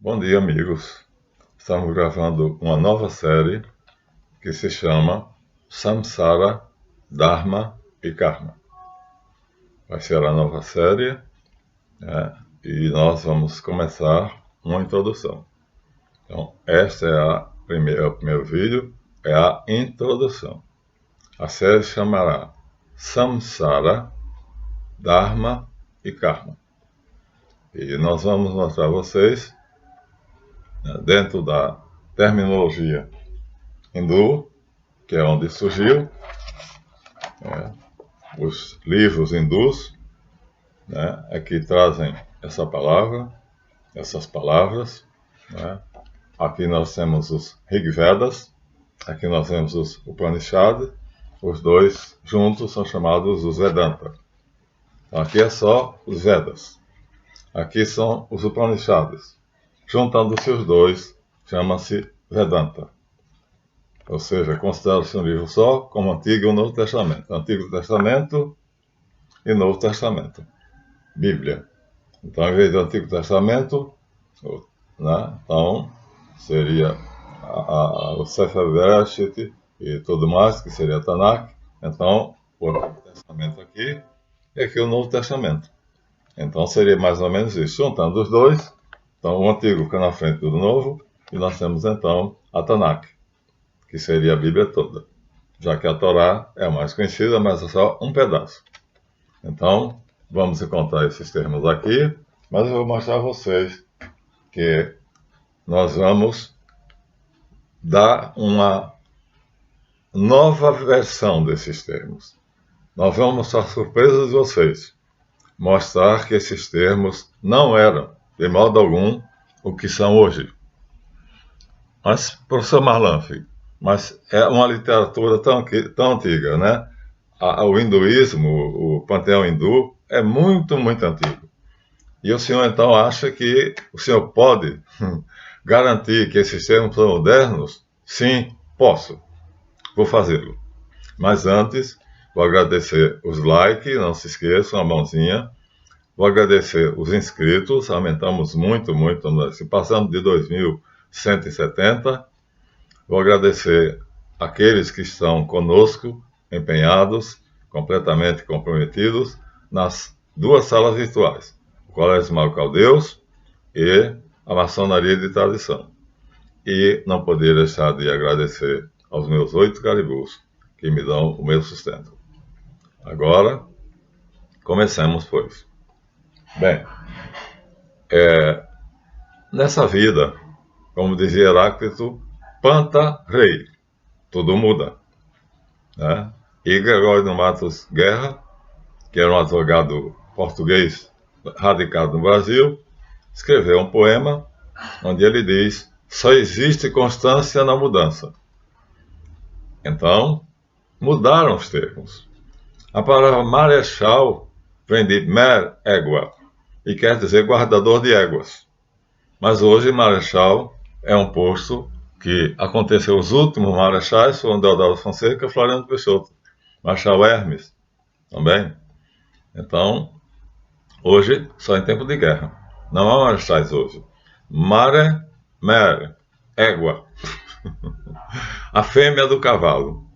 Bom dia, amigos. Estamos gravando uma nova série que se chama Samsara, Dharma e Karma. Vai ser a nova série, e nós vamos começar uma introdução. Então, esta é o primeiro vídeo, é a introdução. A série chamará Samsara, Dharma e Karma. E nós vamos mostrar a vocês, dentro da terminologia hindu, que é onde surgiu, os livros hindus, que trazem essa palavra, essas palavras. Aqui nós temos os Rigvedas, aqui nós temos os Upanishads, os dois juntos são chamados os Vedanta. Então, aqui é só os Vedas, aqui são os Upanishads. Juntando-se os dois, chama-se Vedanta. Ou seja, considera-se um livro só, como Antigo e o Novo Testamento. Antigo Testamento e Novo Testamento. Bíblia. Então, em vez do Antigo Testamento, então seria o Sefer Bereshit e tudo mais, que seria Tanakh. Então, o Antigo Testamento aqui e aqui o Novo Testamento. Então, seria mais ou menos isso. Juntando os dois, então o Antigo fica na frente do Novo, e nós temos então a Tanakh, que seria a Bíblia toda, já que a Torá é a mais conhecida, mas é só um pedaço. Então, vamos encontrar esses termos aqui, mas eu vou mostrar a vocês que nós vamos dar uma nova versão desses termos. Nós vamos mostrar surpresas de vocês, mostrar que esses termos não eram, de modo algum, o que são hoje. Mas, professor Marlanf, mas é uma literatura tão antiga, né? O hinduísmo, o panteão hindu, é muito, muito antigo. E o senhor, então, acha que o senhor pode garantir que esses termos são modernos? Sim, posso. Vou fazê-lo. Mas antes, vou agradecer os likes, não se esqueçam, a mãozinha. Vou agradecer os inscritos, aumentamos muito, passando de 2.170. Vou agradecer aqueles que estão conosco, empenhados, completamente comprometidos, nas duas salas virtuais, o Colégio Mago Caldeus e a Maçonaria de Tradição. E não poderia deixar de agradecer aos meus 8 caribus, que me dão o meu sustento. Agora, comecemos, pois. Bem, nessa vida, como dizia Heráclito, Panta Rei, tudo muda. E Gregório de Matos Guerra, que era um advogado português radicado no Brasil, escreveu um poema onde ele diz: só existe constância na mudança. Então, mudaram os termos. A palavra marechal vem de mer égua, e quer dizer guardador de éguas. Mas hoje marechal é um posto que aconteceu. Os últimos marechais foram Deodoro Fonseca e Floriano Peixoto. Marechal Hermes também. Então, hoje, só em tempo de guerra. Não há marechais hoje. Mare, mer, égua. A fêmea do cavalo.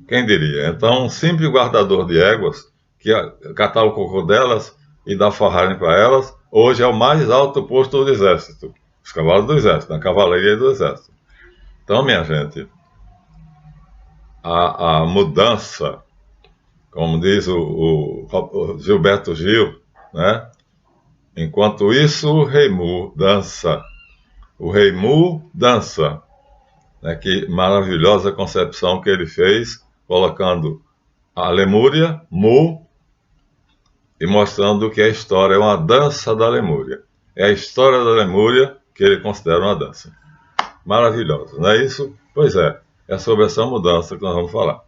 Quem diria? Então, um simples guardador de éguas, que catar o cocô delas e dar forragem para elas, hoje é o mais alto posto do exército. Os cavalos do exército, a cavalaria do exército. Então, minha gente, a mudança, como diz o Gilberto Gil, enquanto isso o Rei Mu dança. O Rei Mu dança. Que maravilhosa concepção que ele fez, colocando a Lemúria, Mu, e mostrando que a história é uma dança da Lemúria. É a história da Lemúria que ele considera uma dança. Maravilhosa, não é isso? Pois é sobre essa mudança que nós vamos falar.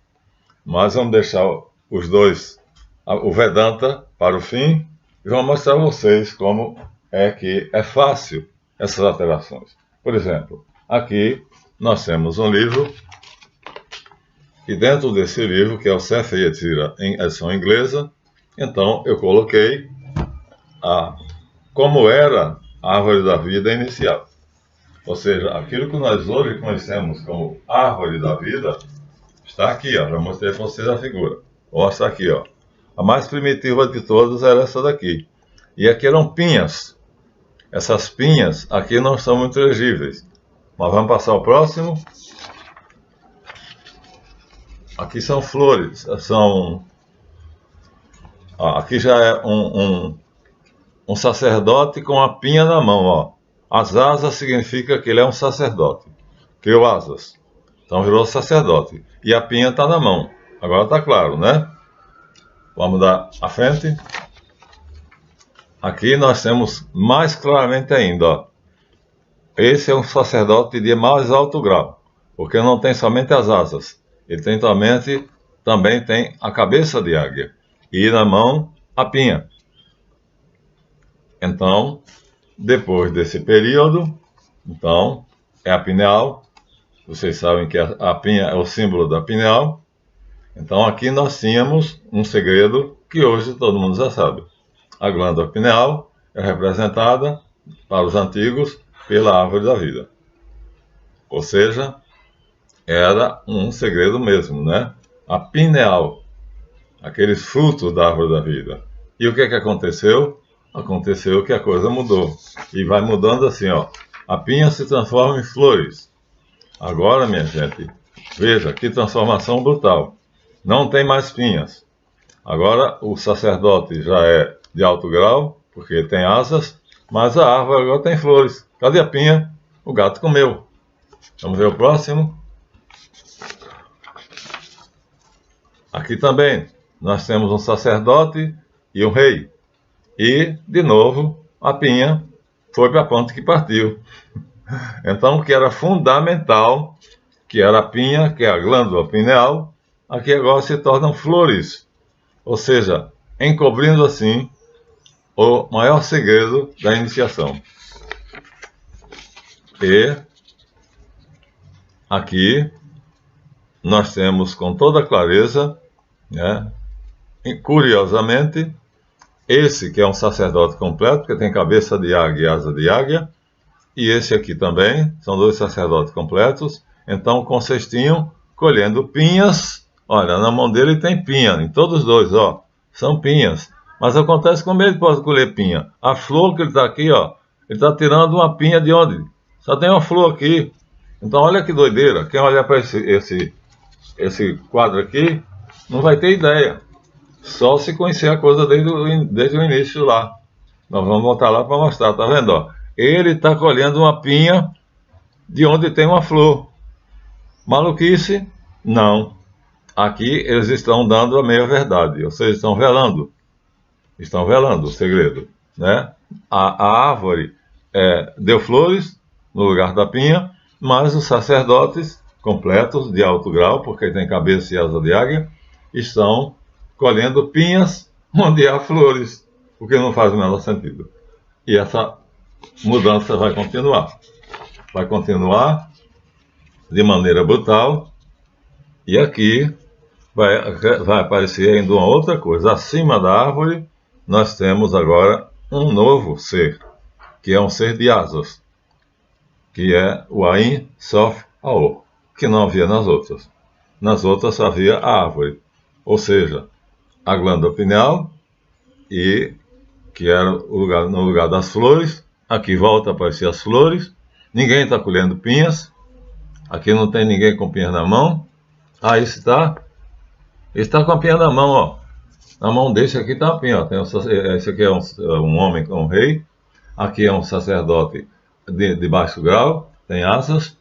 Mas vamos deixar os dois, o Vedanta, para o fim, e vamos mostrar a vocês como é que é fácil essas alterações. Por exemplo, aqui nós temos um livro, e dentro desse livro, que é o Sefer Yetzirah em edição inglesa, então eu coloquei como era a árvore da vida inicial. Ou seja, aquilo que nós hoje conhecemos como árvore da vida, está aqui, ó. Já mostrei para vocês a figura. Vou mostrar aqui, ó. A mais primitiva de todas era essa daqui. E aqui eram pinhas. Essas pinhas aqui não são muito legíveis. Mas vamos passar ao próximo. Aqui são flores. Aqui já é um sacerdote com a pinha na mão, ó. As asas significa que ele é um sacerdote. Criou asas. Então virou sacerdote. E a pinha está na mão. Agora está claro, né? Vamos dar à frente. Aqui nós temos mais claramente ainda, ó. Esse é um sacerdote de mais alto grau, porque não tem somente as asas. Ele também tem a cabeça de águia. E na mão, a pinha. Então, depois desse período, então, é a pineal. Vocês sabem que a pinha é o símbolo da pineal. Então, aqui nós tínhamos um segredo que hoje todo mundo já sabe. A glândula pineal é representada, para os antigos, pela árvore da vida. Ou seja, era um segredo mesmo, né? A pineal, aqueles frutos da árvore da vida. E o que aconteceu? Aconteceu que a coisa mudou. E vai mudando assim, ó. A pinha se transforma em flores. Agora, minha gente, veja que transformação brutal. Não tem mais pinhas. Agora o sacerdote já é de alto grau, porque tem asas, mas a árvore agora tem flores. Cadê a pinha? O gato comeu. Vamos ver o próximo. Aqui também nós temos um sacerdote e um rei. E, de novo, a pinha foi para a ponta que partiu. Então, o que era fundamental, que era a pinha, que é a glândula pineal, aqui agora se tornam flores. Ou seja, encobrindo assim o maior segredo da iniciação. E aqui nós temos com toda clareza, né, curiosamente, esse que é um sacerdote completo, que tem cabeça de águia e asa de águia, e esse aqui também, são dois sacerdotes completos, então com cestinho, colhendo pinhas. Olha, na mão dele tem pinha, em todos os dois, ó, são pinhas. Mas acontece como ele pode colher pinha? A flor que ele está aqui, ó, ele está tirando uma pinha de onde? Só tem uma flor aqui. Então olha que doideira, quem olhar para esse quadro aqui, não vai ter ideia. Só se conhecer a coisa desde o início lá. Nós vamos voltar lá para mostrar, tá vendo? Ó? Ele está colhendo uma pinha de onde tem uma flor. Maluquice? Não. Aqui eles estão dando a meia verdade, ou seja, estão velando o segredo, né? A árvore deu flores no lugar da pinha, mas os sacerdotes completos de alto grau, porque tem cabeça e asa de águia, estão colhendo pinhas onde há flores, o que não faz o menor sentido. E essa mudança vai continuar de maneira brutal, e aqui vai aparecer ainda uma outra coisa. Acima da árvore nós temos agora um novo ser, que é um ser de asas, que é o Ain Sof Aor, que não havia nas outras. Nas outras havia a árvore, ou seja, a glândula pineal, e que era no lugar das flores. Aqui volta a aparecer as flores. Ninguém está colhendo pinhas. Aqui não tem ninguém com pinhas na mão. Esse está com a pinha na mão, ó. Na mão desse aqui está a pinha, ó. Esse aqui é um homem, um rei. Aqui é um sacerdote de baixo grau, tem asas.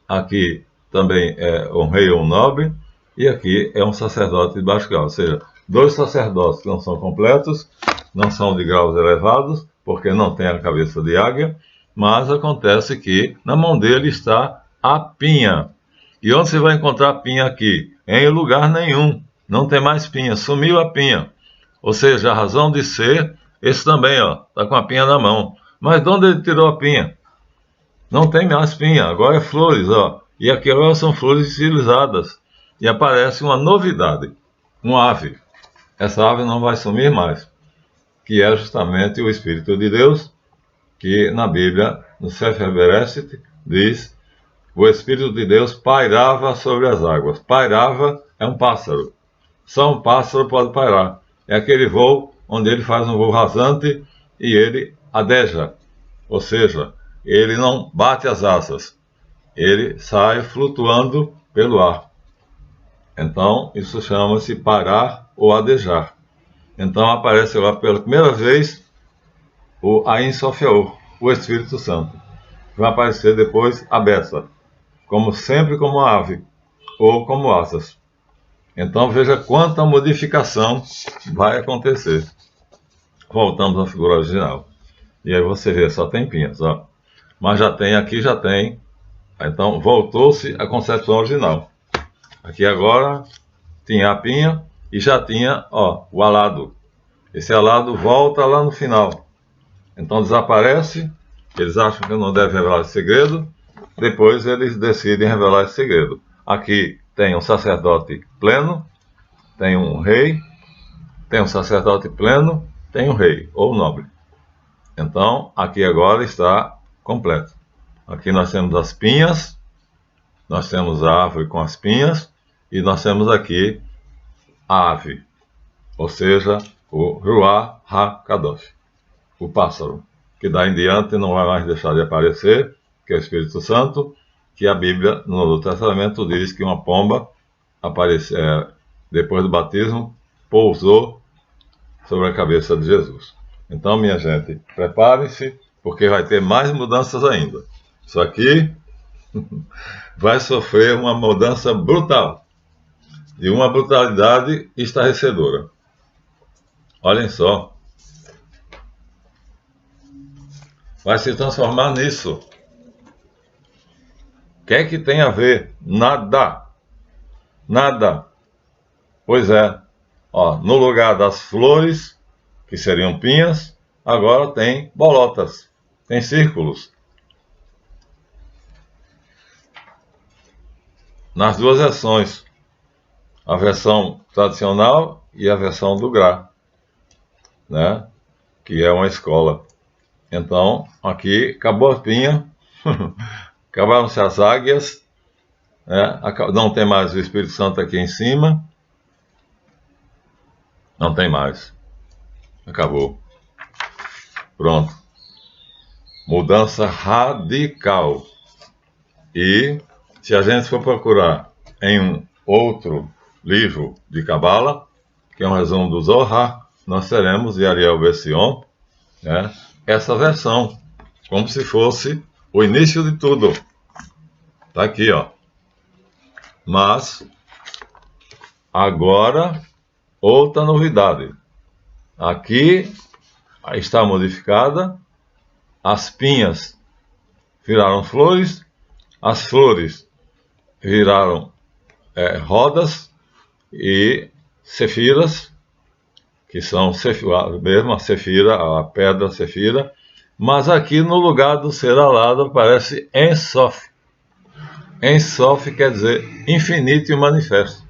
Aqui também é um rei ou um nobre. E aqui é um sacerdote de baixo grau, ou seja, dois sacerdotes que não são completos, não são de graus elevados, porque não tem a cabeça de águia, mas acontece que na mão dele está a pinha. E onde você vai encontrar a pinha aqui? Em lugar nenhum, não tem mais pinha, sumiu a pinha. Ou seja, a razão de ser, esse também, ó, está com a pinha na mão. Mas de onde ele tirou a pinha? Não tem mais pinha, agora é flores, ó. E aqui agora são flores estilizadas. E aparece uma novidade, uma ave. Essa ave não vai sumir mais, que é justamente o Espírito de Deus, que na Bíblia, no Sefer Bereshit, diz: o Espírito de Deus pairava sobre as águas. Pairava é um pássaro. Só um pássaro pode pairar. É aquele voo onde ele faz um voo rasante e ele adeja. Ou seja, ele não bate as asas. Ele sai flutuando pelo ar. Então, isso chama-se parar ou adejar. Então, aparece lá pela primeira vez o Ain Sofiaor, o Espírito Santo. Vai aparecer depois a Bessa, como sempre como ave, ou como asas. Então, veja quanta modificação vai acontecer. Voltamos à figura original. E aí você vê, só tem pinhas, ó. Mas já tem, aqui já tem. Então, voltou-se a concepção original. Aqui agora tinha a pinha e já tinha, ó, o alado. Esse alado volta lá no final. Então desaparece, eles acham que não devem revelar esse segredo, depois eles decidem revelar esse segredo. Aqui tem um sacerdote pleno, tem um rei, tem um sacerdote pleno, tem um rei, ou nobre. Então, aqui agora está completo. Aqui nós temos as pinhas, nós temos a árvore com as pinhas, e nós temos aqui a ave, ou seja, o Ruach HaKadosh, o pássaro, que daí em diante não vai mais deixar de aparecer, que é o Espírito Santo, que a Bíblia, no Novo Testamento, diz que uma pomba, depois do batismo, pousou sobre a cabeça de Jesus. Então, minha gente, preparem-se, porque vai ter mais mudanças ainda. Isso aqui vai sofrer uma mudança brutal, de uma brutalidade estarrecedora. Olhem só. Vai se transformar nisso. O que é que tem a ver? Nada. Nada. Pois é. Ó, no lugar das flores, que seriam pinhas, agora tem bolotas. Tem círculos. Nas duas versões. A versão tradicional e a versão do Gra, né? Que é uma escola. Então, aqui acabou a pinha, acabaram-se as águias, né? Não tem mais o Espírito Santo aqui em cima, não tem mais, acabou, pronto, mudança radical. E se a gente for procurar em um outro livro de Cabala, que é um resumo do Zohar, nós teremos de Ariel Bession, né, essa versão, como se fosse o início de tudo. Está aqui, ó. Mas, agora, outra novidade. Aqui está modificada, as pinhas viraram flores, as flores viraram rodas, e sefiras, que são mesmo a sefira, a pedra sefira, mas aqui no lugar do ser alado aparece Ensof. Ensof quer dizer infinito e manifesto.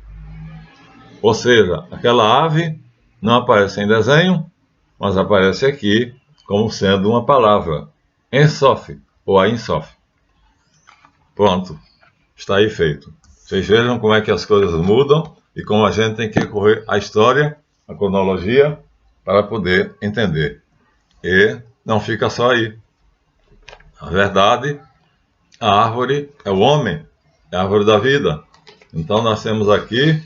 Ou seja, aquela ave não aparece em desenho, mas aparece aqui como sendo uma palavra, Ensof, ou a Ensof. Pronto, está aí feito. Vocês vejam como é que as coisas mudam e como a gente tem que correr a história, a cronologia, para poder entender. E não fica só aí. Na verdade, a árvore é o homem, é a árvore da vida. Então nós temos aqui,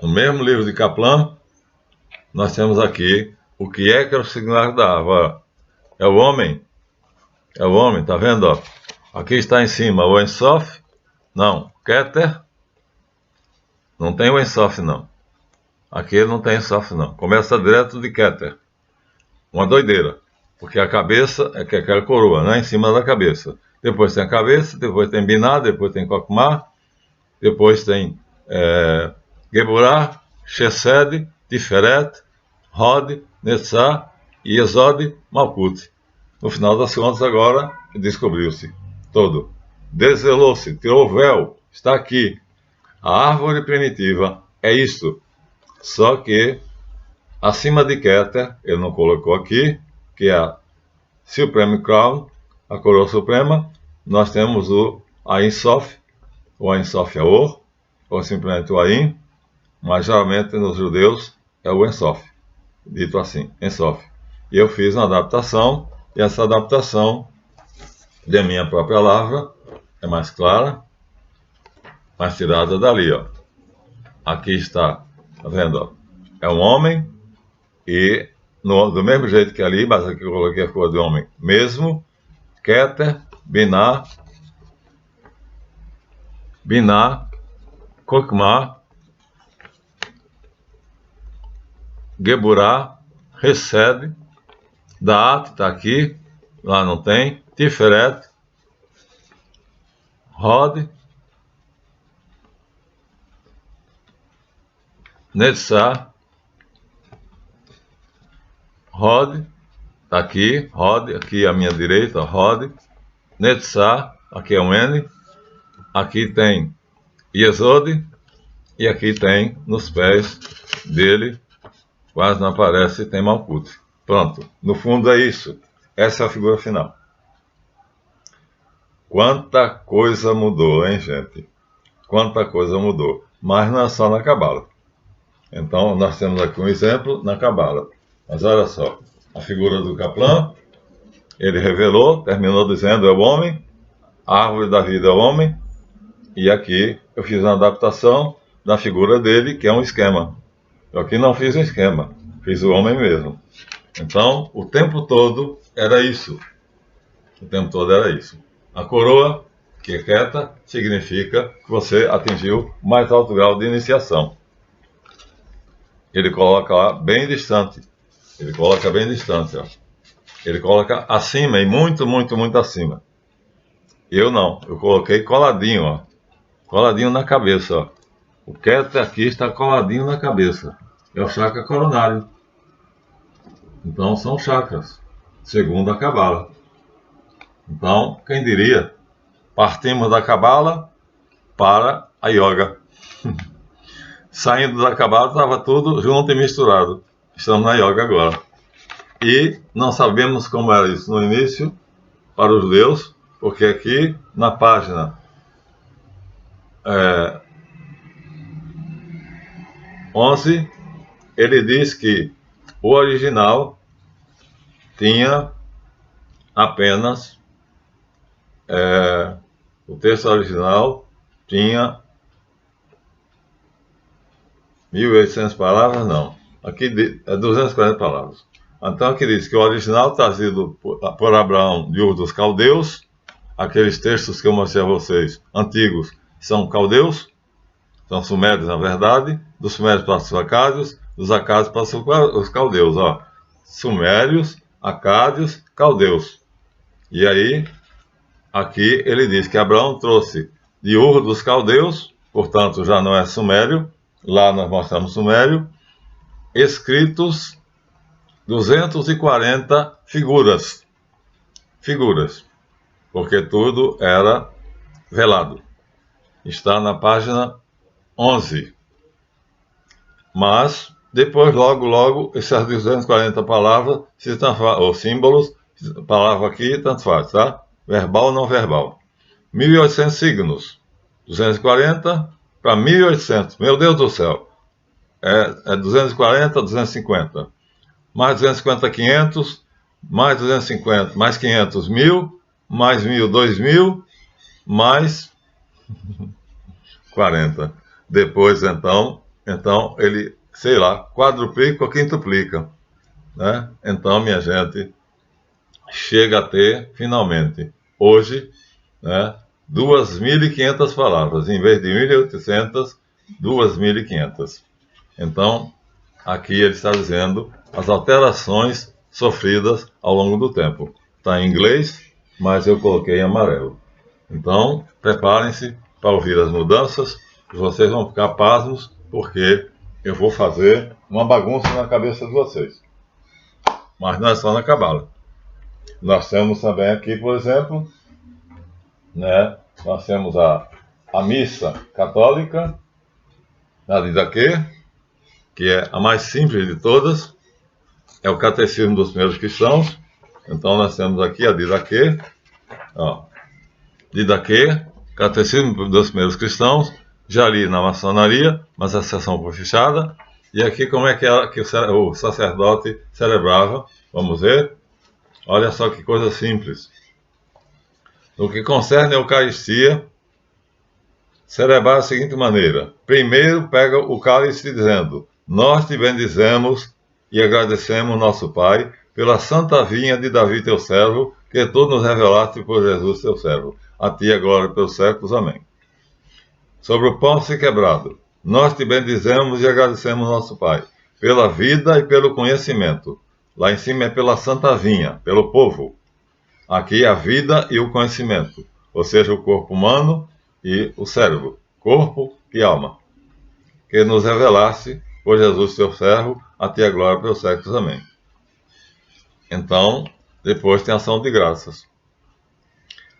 no mesmo livro de Kaplan, nós temos aqui o que é o significado da árvore. É o homem, tá vendo? Ó? Aqui está em cima o Ensof, não, Keter, não tem o Ensof não. Aqui não tem Ensof não. Começa direto de Keter. Uma doideira. Porque a cabeça é aquela coroa, né? Em cima da cabeça. Depois tem a cabeça, depois tem Binah, depois tem Kokmah, depois tem Geburah, Chesed, Tiferet, Hod, Netzah, Yesod, Malkut. No final das contas agora descobriu-se todo. Desvelou-se, tirou o véu, está aqui. A árvore primitiva é isto. Só que acima de Keter, ele não colocou aqui, que é a Supreme Crown, a coroa suprema, nós temos o Ein Sof, o Ein Sof Yaor, ou simplesmente o Ain, mas geralmente nos judeus é o Ein Sof, dito assim, Ein Sof. E eu fiz uma adaptação, e essa adaptação de minha própria lavra é mais clara, mais tirada dali, ó. Aqui está, tá vendo, ó? É um homem, e do mesmo jeito que ali, mas aqui eu coloquei a cor de homem mesmo, Keter, Binah, Kokmah, Geburah, Hesed, Daat, está aqui, lá não tem, Tiferet, Hod, Netzah, Hod, está aqui, Hod, aqui à minha direita, Hod, Netzah, aqui é um N, aqui tem Yesod, e aqui tem, nos pés dele, quase não aparece, tem Malkut. Pronto, no fundo é isso. Essa é a figura final. Quanta coisa mudou, hein, gente? Quanta coisa mudou. Mas não é só na Cabala. Então, nós temos aqui um exemplo na Cabala. Mas olha só, a figura do Kaplan, ele revelou, terminou dizendo, é o homem, a árvore da vida é o homem, e aqui eu fiz uma adaptação da figura dele, que é um esquema. Eu aqui não fiz um esquema, fiz o homem mesmo. Então, o tempo todo era isso. O tempo todo era isso. A coroa, que é quieta, significa que você atingiu o mais alto grau de iniciação. Ele coloca lá bem distante. Ele coloca bem distante, ó. Ele coloca acima e muito, muito, muito acima. Eu não. Eu coloquei coladinho, ó. Coladinho na cabeça, ó. O Keter aqui está coladinho na cabeça. É o chakra coronário. Então são chakras, segundo a Cabala. Então, quem diria? Partimos da Cabala para a Yoga. Saindo da Cabala estava tudo junto e misturado. Estamos na Yoga agora. E não sabemos como era isso no início para os judeus, porque aqui na página 11, ele diz que o original tinha apenas, o texto original tinha 1.800 palavras, não. Aqui é 240 palavras. Então aqui diz que o original trazido por Abraão de Ur dos Caldeus, aqueles textos que eu mostrei a vocês, antigos, são caldeus, são sumérios na verdade, dos sumérios para os acádios, dos acádios para os caldeus, ó. Sumérios, acádios, caldeus. E aí, aqui ele diz que Abraão trouxe de Ur dos caldeus, portanto já não é sumério, lá nós mostramos sumério, escritos 240 figuras, porque tudo era velado. Está na página 11. Mas, depois, logo, essas 240 palavras, ou símbolos, palavra aqui, tanto faz, tá? Verbal ou não verbal. 1.800 signos. 240 para 1.800. Meu Deus do céu. É 240, 250. Mais 250, 500. Mais 250, mais 500, 1.000. Mais 1.000, 2.000. Mais 40. Depois, então ele, sei lá, quadruplica ou quintuplica, né? Então, minha gente, chega a ter, finalmente, hoje, né, 2.500 palavras, em vez de 1.800, 2.500. Então, aqui ele está dizendo as alterações sofridas ao longo do tempo. Está em inglês, mas eu coloquei em amarelo. Então, preparem-se para ouvir as mudanças, vocês vão ficar pasmos, porque eu vou fazer uma bagunça na cabeça de vocês. Mas não é só na Cabala. Nós temos também aqui, por exemplo, né, nós temos a missa católica, a Didaquê, que é a mais simples de todas, é o catecismo dos primeiros cristãos. Então nós temos aqui a Didaquê, Ó, Didaquê, Catecismo dos Primeiros Cristãos, já li na maçonaria, mas a sessão foi fechada. E aqui como é que o sacerdote celebrava, vamos ver. Olha só que coisa simples. No que concerne a Eucaristia, celebrar da seguinte maneira. Primeiro pega o cálice dizendo: nós te bendizemos e agradecemos nosso Pai pela santa vinha de Davi teu servo, que tu nos revelaste por Jesus teu servo. A ti a glória pelos séculos. Amém. Sobre o pão se quebrado, nós te bendizemos e agradecemos nosso Pai pela vida e pelo conhecimento. Lá em cima é pela santa vinha, pelo povo. Aqui a vida e o conhecimento, ou seja, o corpo humano e o cérebro, corpo e alma, que nos revelaste por Jesus teu servo, a ti a glória pelos séculos. Amém. Então, depois tem ação de graças.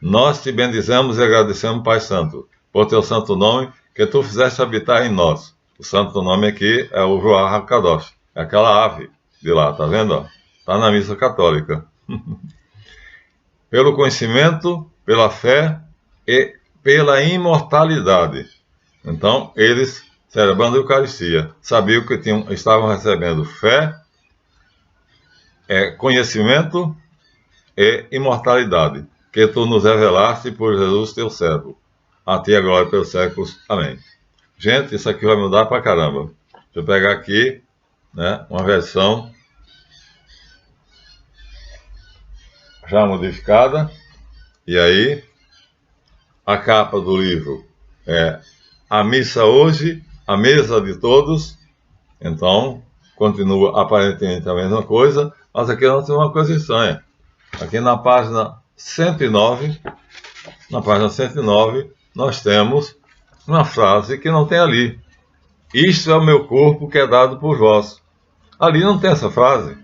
Nós te bendizemos e agradecemos, Pai Santo, por teu santo nome, que tu fizeste habitar em nós. O santo nome aqui é o Ruach HaKadosh, é aquela ave de lá, tá vendo? Está na missa católica. Pelo conhecimento, pela fé e pela imortalidade. Então, eles, celebrando a Eucaristia, sabiam que estavam recebendo fé, conhecimento e imortalidade, que tu nos revelaste por Jesus teu servo. A ti a glória pelos séculos. Amém. Gente, isso aqui vai mudar pra caramba. Deixa eu pegar aqui, né, uma versão já modificada. E aí, a capa do livro é A Missa Hoje, a Mesa de Todos. Então, continua aparentemente a mesma coisa, mas aqui nós temos uma coisa estranha. Aqui na página 109, nós temos uma frase que não tem ali. Isto é o meu corpo que é dado por vós. Ali não tem essa frase.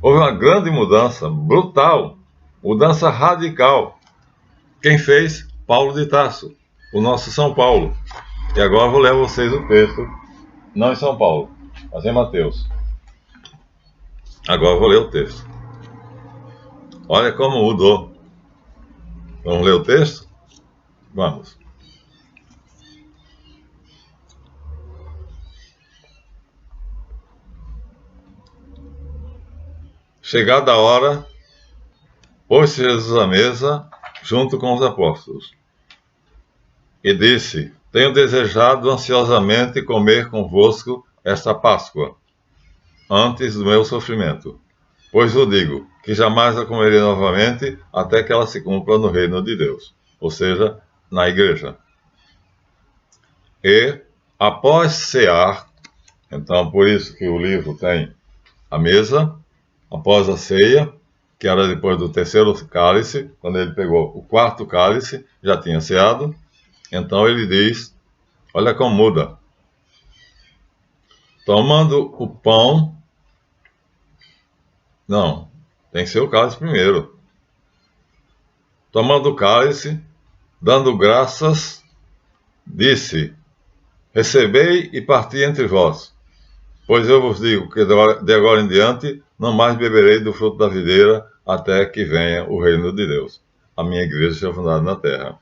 Houve uma grande mudança, brutal, mudança radical. Quem fez? Paulo de Tarso, o nosso São Paulo. E agora vou ler a vocês o texto, não em São Paulo, mas em Mateus. Agora vou ler o texto. Olha como mudou. Vamos ler o texto? Vamos. Chegada a hora, pôs-se Jesus à mesa, junto com os apóstolos, e disse: tenho desejado ansiosamente comer convosco esta Páscoa, antes do meu sofrimento. Pois vos digo que jamais a comerei novamente, até que ela se cumpra no reino de Deus, ou seja, na igreja. E, após cear, então por isso que o livro tem a mesa, após a ceia, que era depois do terceiro cálice, quando ele pegou o quarto cálice, já tinha ceado, então ele diz, olha como muda. Tomando o pão, não, tem que ser o cálice primeiro. Tomando o cálice, dando graças, disse, recebei e parti entre vós, pois eu vos digo que de agora em diante não mais beberei do fruto da videira até que venha o reino de Deus. A minha igreja seja fundada na terra.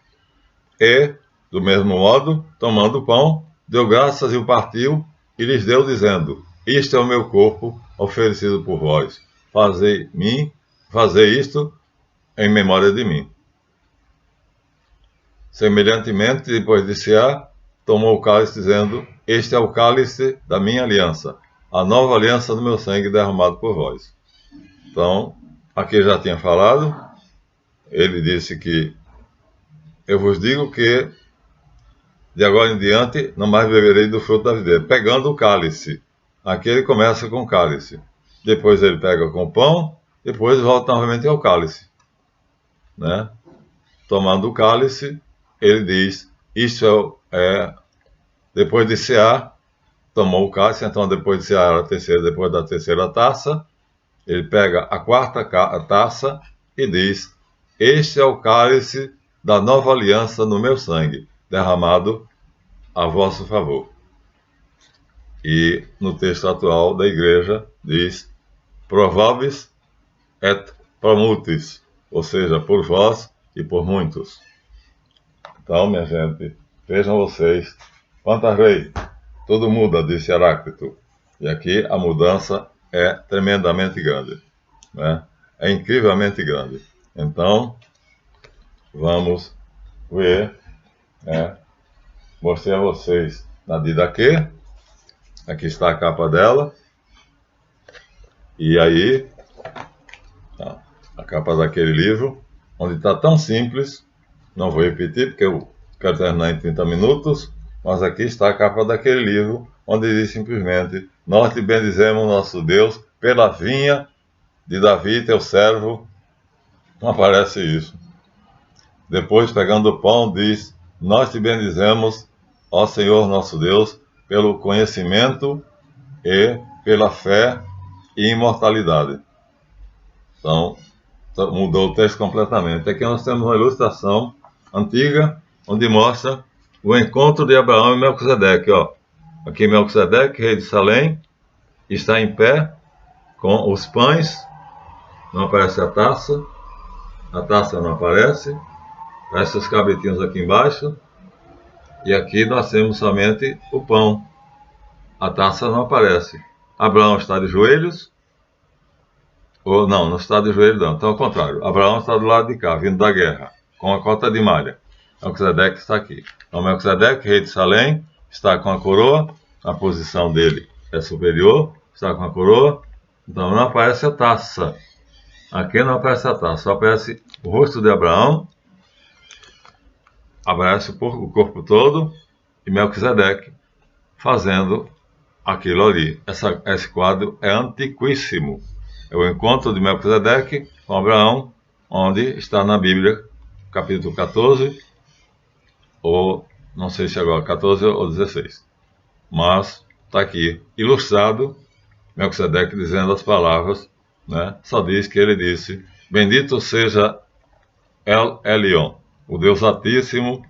E, do mesmo modo, tomando o pão, deu graças e o partiu e lhes deu dizendo, isto é o meu corpo oferecido por vós. Fazei isto em memória de mim. Semelhantemente, depois de cear, tomou o cálice, dizendo, este é o cálice da minha aliança, a nova aliança do meu sangue derramado por vós. Então, aqui já tinha falado, ele disse que, eu vos digo que, de agora em diante, não mais beberei do fruto da videira, pegando o cálice. Aqui ele começa com o cálice. Depois ele pega com o pão, depois volta novamente ao cálice. Né? Tomando o cálice, ele diz, isso depois de cear, tomou o cálice, então depois de cear depois da terceira taça, ele pega a quarta taça e diz, este é o cálice da nova aliança no meu sangue, derramado a vosso favor. E no texto atual da igreja diz, provabis et promultis, ou seja, por vós e por muitos. Então, minha gente, vejam vocês, Pantarrei, tudo muda, disse Heráclito. E aqui a mudança é tremendamente grande, né? É incrivelmente grande. Então, vamos ver, né? Mostrei a vocês na Didaquê, aqui está a capa dela, e aí, tá, a capa daquele livro, onde está tão simples, não vou repetir porque eu quero terminar em 30 minutos, mas aqui está a capa daquele livro, onde diz simplesmente: nós te bendizemos, nosso Deus, pela vinha de Davi, teu servo. Não aparece isso. Depois, pegando o pão, diz: nós te bendizemos, ó Senhor nosso Deus, pelo conhecimento e pela fé e imortalidade. Então, mudou o texto completamente. Aqui nós temos uma ilustração antiga, onde mostra o encontro de Abraão e Melquisedeque. Ó. Aqui Melquisedeque, rei de Salém, está em pé com os pães, não aparece a taça não aparece, aparece os cabritinhos aqui embaixo, e aqui nós temos somente o pão, a taça não aparece. Abraão está de joelhos, ou não está de joelhos não, então ao contrário, Abraão está do lado de cá, vindo da guerra, com a cota de malha. Melquisedeque está aqui. Então Melquisedeque, rei de Salém, está com a coroa, a posição dele é superior, está com a coroa, então não aparece a taça. Aqui não aparece a taça, só aparece o rosto de Abraão, aparece o corpo todo, e Melquisedeque fazendo aquilo ali. Esse quadro é antiquíssimo. É o encontro de Melquisedeque com Abraão, onde está na Bíblia, capítulo 14, ou não sei se agora 14 ou 16. Mas está aqui ilustrado, Melquisedeque dizendo as palavras, né? Só diz que ele disse: bendito seja El Elyon, o Deus Altíssimo,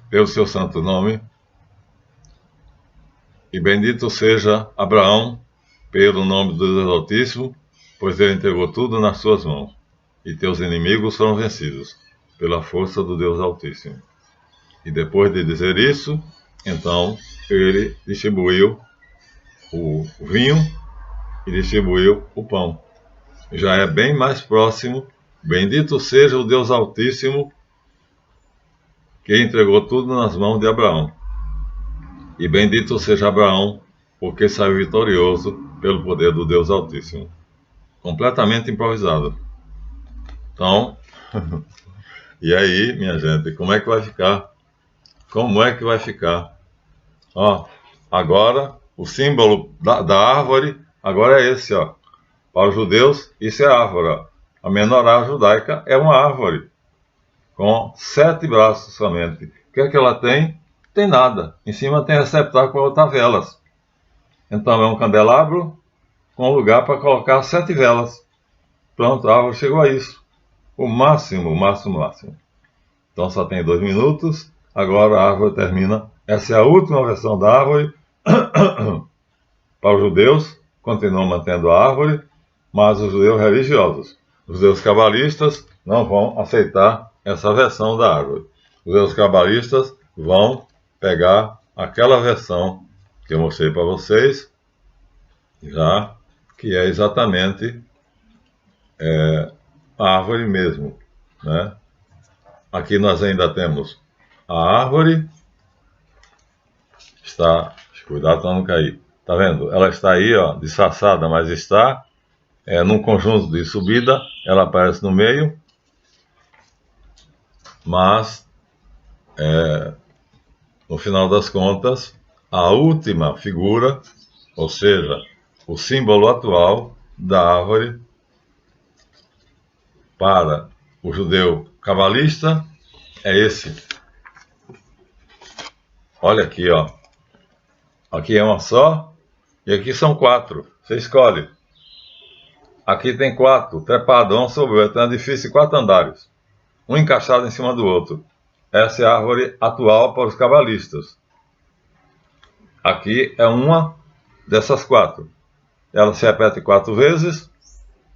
pelo seu santo nome, e bendito seja Abraão pelo nome do Deus Altíssimo, pois ele entregou tudo nas suas mãos, e teus inimigos foram vencidos pela força do Deus Altíssimo. E depois de dizer isso, então ele distribuiu o vinho e distribuiu o pão. Já é bem mais próximo. Bendito seja o Deus Altíssimo, que entregou tudo nas mãos de Abraão. E bendito seja Abraão, porque saiu vitorioso pelo poder do Deus Altíssimo. Completamente improvisado. Então, e aí, minha gente, como é que vai ficar? Como é que vai ficar? Ó, agora, o símbolo da árvore, agora é esse, ó. Para os judeus, isso é árvore, ó. A menorá judaica é uma árvore, com 7 braços somente. O que é que ela tem? Tem nada. Em cima tem receptáculo para botar velas. Então é um candelabro com lugar para colocar 7 velas. Pronto, a árvore chegou a isso. O máximo. Então só tem 2 minutos. Agora a árvore termina. Essa é a última versão da árvore. Para os judeus, continuam mantendo a árvore, mas os judeus religiosos, os judeus cabalistas, não vão aceitar essa versão da árvore. Os judeus cabalistas vão pegar aquela versão que eu mostrei para vocês, já, que é exatamente a árvore mesmo, né? Aqui nós ainda temos a árvore, está, cuidado para não cair, tá vendo? Ela está aí, ó, disfarçada, mas está num conjunto de subida, ela aparece no meio, mas no final das contas, a última figura, ou seja, o símbolo atual da árvore para o judeu cabalista é esse. Olha aqui, ó. Aqui é uma só e aqui são 4. Você escolhe. Aqui tem 4, trepado um sobre o outro, é um edifício de 4 andares, um encaixado em cima do outro. Essa é a árvore atual para os cabalistas. Aqui é uma dessas 4. Ela se repete 4 vezes,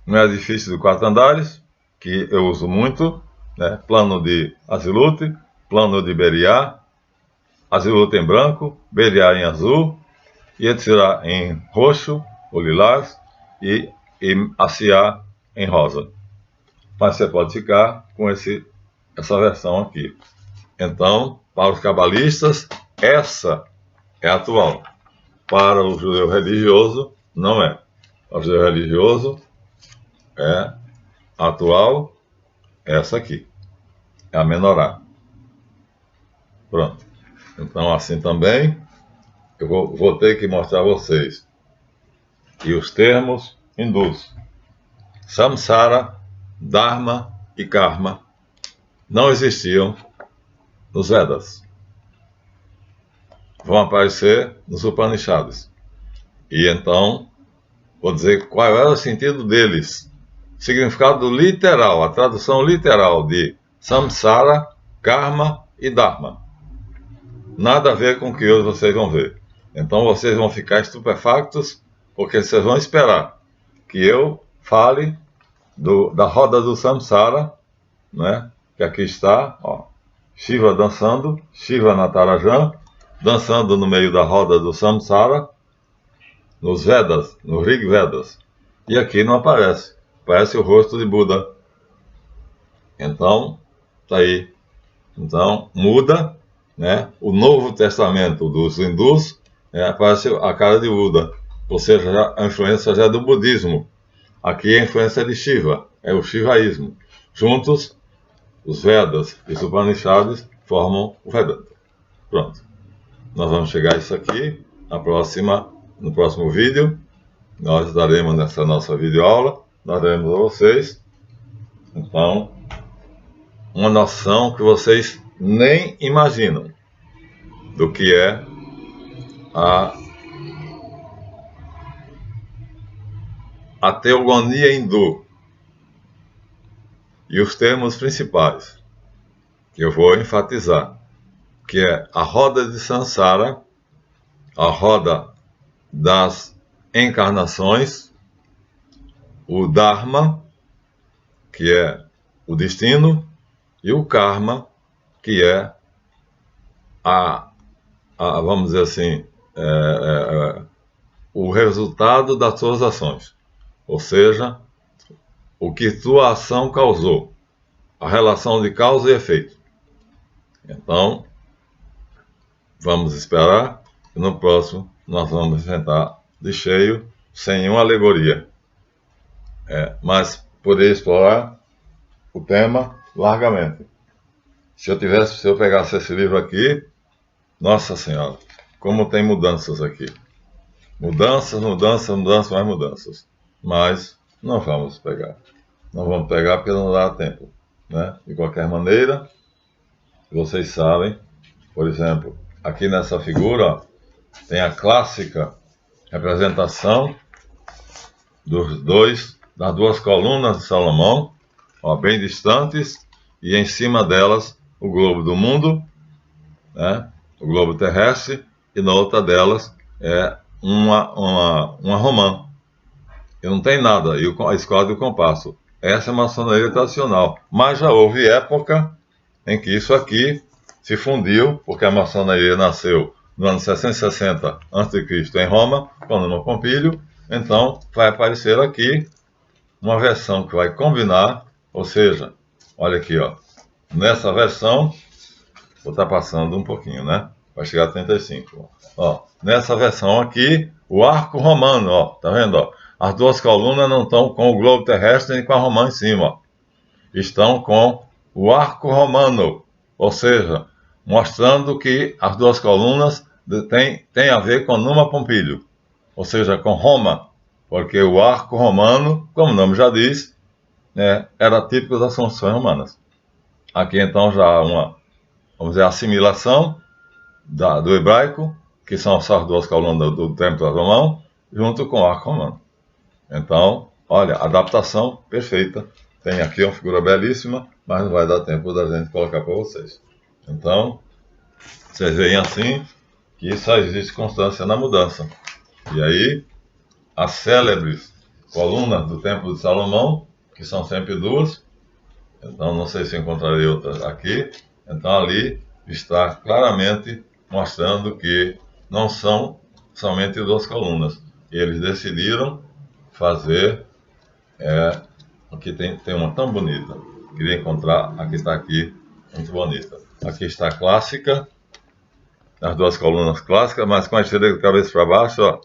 no edifício de 4 andares, que eu uso muito, né? Plano de Azimuth, plano de Beria, Azimuth em branco, Beria em azul, Yetzirah em roxo ou lilás e Asiá em rosa. Mas você pode ficar com essa versão aqui. Então, para os cabalistas, essa é atual. Para o judeu religioso, não é. Para o judeu religioso, é atual, essa aqui. É a menorá. Pronto. Então, assim também, eu vou ter que mostrar a vocês. E os termos hindus. Samsara, Dharma e Karma não existiam nos Vedas. Vão aparecer nos Upanishads. E então, vou dizer qual era o sentido deles. Significado literal, a tradução literal de Samsara, Karma e Dharma. Nada a ver com o que hoje vocês vão ver. Então vocês vão ficar estupefactos, porque vocês vão esperar que eu fale da roda do Samsara, né? Que aqui está, ó, Shiva dançando, Shiva Natarajan, dançando no meio da roda do Samsara, nos Vedas, nos Rig Vedas. E aqui não aparece, aparece o rosto de Buda. Então, tá aí. Então, muda, né? O Novo Testamento dos hindus, aparece a cara de Buda, ou seja, a influência já é do budismo. Aqui a influência de Shiva, é o Shivaísmo. Juntos, os Vedas e os Upanishads formam o Vedanta. Pronto. Nós vamos chegar a isso aqui no próximo vídeo. Nós daremos nessa nossa videoaula, daremos a vocês, então, uma noção que vocês nem imaginam do que é a teogonia hindu e os termos principais que eu vou enfatizar, que é a roda de Sansara, a roda das encarnações, o Dharma, que é o destino, e o Karma, que é vamos dizer assim, o resultado das suas ações. Ou seja, o que tua ação causou, a relação de causa e efeito. Então, vamos esperar e no próximo nós vamos enfrentar de cheio, sem nenhuma alegoria. Mas poder explorar o tema largamente. Se eu pegasse esse livro aqui, nossa senhora, como tem mudanças aqui. Mudanças, mais mudanças. Mas não vamos pegar. Não vamos pegar porque não dá tempo, né? De qualquer maneira, vocês sabem, por exemplo, aqui nessa figura, ó, tem a clássica representação das duas colunas de Salomão, ó, bem distantes, e em cima delas o globo do mundo, né? O globo terrestre, e na outra delas é uma romã. E não tem nada, e a escola do compasso. Essa é a maçonaria tradicional. Mas já houve época em que isso aqui se fundiu, porque a maçonaria nasceu no ano 660 a.C. em Roma, com Nuno Pompílio. Então vai aparecer aqui uma versão que vai combinar, ou seja, olha aqui, ó, nessa versão, vou estar passando um pouquinho, né? Vai chegar a 35. Ó, nessa versão aqui, o arco romano, ó, tá vendo, ó? As duas colunas não estão com o globo terrestre nem com a romã em cima, ó. Estão com o arco romano, ou seja, mostrando que as duas colunas têm a ver com Numa Pompílio, ou seja, com Roma, porque o arco romano, como o nome já diz, era típico das construções romanas. Aqui então já há vamos dizer, assimilação do hebraico, que são essas duas colunas do Templo de Salomão, junto com o arco romano. Então, olha, adaptação perfeita. Tem aqui uma figura belíssima, mas não vai dar tempo da gente colocar para vocês. Então, vocês veem assim que só existe constância na mudança. E aí, as célebres colunas do Templo de Salomão, que são sempre duas, Então, não sei se encontrarei outras aqui. Então, ali está claramente mostrando que não são somente 2 colunas. Eles decidiram fazer. Aqui tem uma tão bonita. Queria encontrar. Aqui está aqui, muito bonita. Aqui está a clássica. As 2 colunas clássicas, mas com a esteira de cabeça para baixo, ó,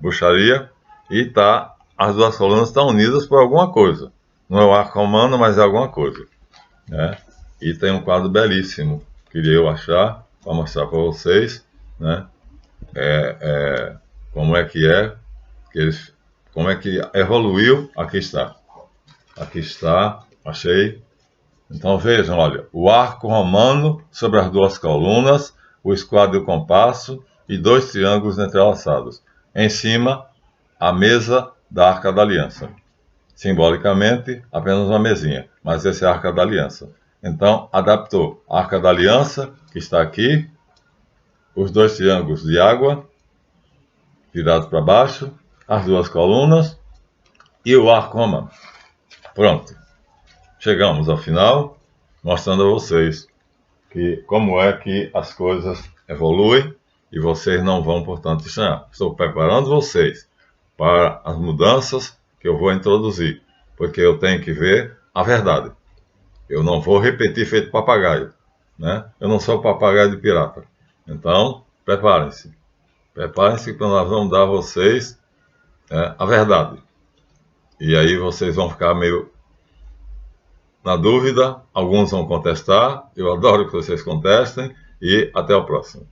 bucharia. E tá, as 2 colunas estão unidas por alguma coisa. Não é o arco romano, mas é alguma coisa, né? E tem um quadro belíssimo, queria eu achar, para mostrar para vocês, né? Como é que como é que evoluiu. Aqui está, achei. Então vejam, olha, o arco romano sobre as 2 colunas, o esquadro e o compasso e 2 triângulos entrelaçados. Em cima, a mesa da Arca da Aliança. Simbolicamente, apenas uma mesinha, mas esse é a Arca da Aliança. Então, adaptou a Arca da Aliança, que está aqui, os 2 triângulos de água, virados para baixo, as 2 colunas e o arco romano. Pronto. Chegamos ao final, mostrando a vocês como é que as coisas evoluem e vocês não vão, portanto, estranhar. Estou preparando vocês para as mudanças que eu vou introduzir, porque eu tenho que ver a verdade. Eu não vou repetir feito papagaio, né? Eu não sou papagaio de pirata. Então, preparem-se. Preparem-se que nós vamos dar a vocês a verdade. E aí vocês vão ficar meio na dúvida, alguns vão contestar, eu adoro que vocês contestem, e até o próximo.